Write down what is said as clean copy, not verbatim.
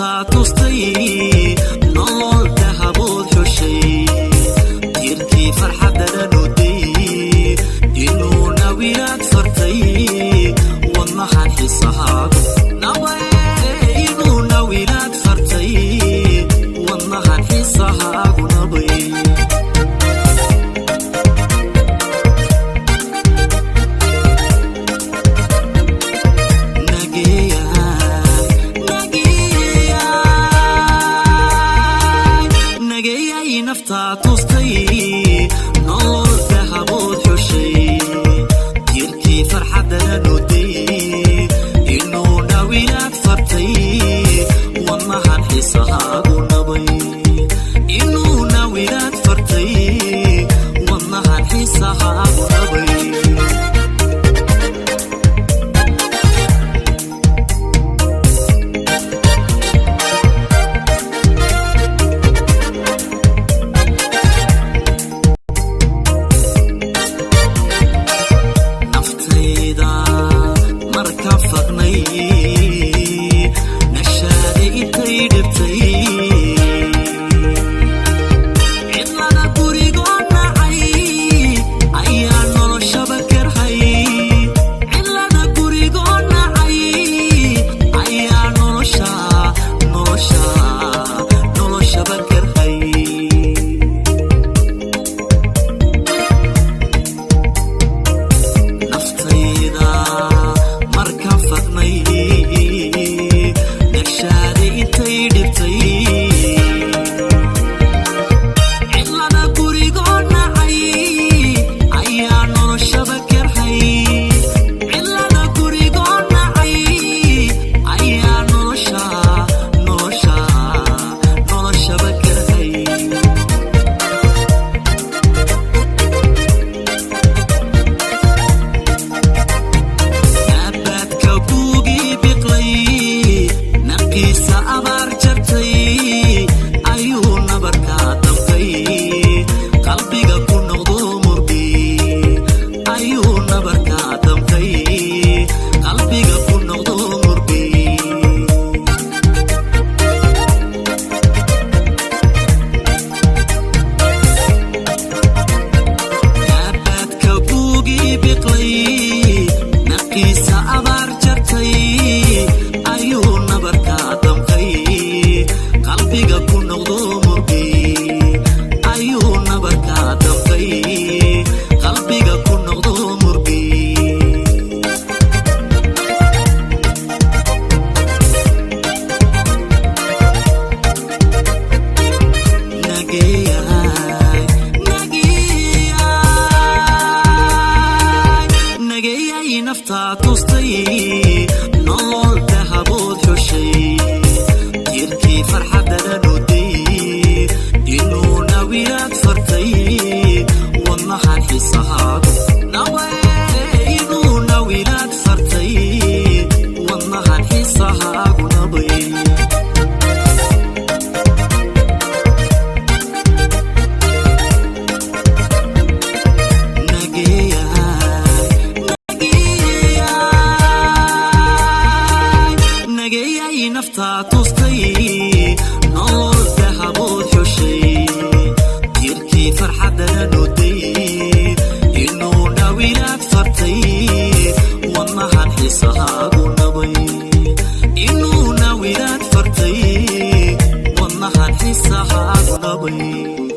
naftaa tustay nolol dahabood xushay jirkii farxadana nuday inuu nawiyaad fartay wadnahan xiisahaagu nabay inuu nawiyaad fartay wadnahan xiisahaagu nabay naftaa tustay nolol dahabood xushay jirkii farxadana nuday inuu nawiyaad fartay wadnahan xiisahaagu nabay inuu nawiyaad fartay wadnahan xiisahaagu nabay naftaa tustay nolol dahabood xushay jirkii farxadana nuday inuu nawiyaad fartay wadnahan xiisahaagu nabay inuu nawiyaad fartay wadnahan xiisahaagu nabay naftaa tustay nolol dahabood xushay jirkii farxadana nuday inuu nawiyaad fartay wadnahan xiisahaagu nabay inuu nawiyaad fartay wadnahan xiisahaagu nabay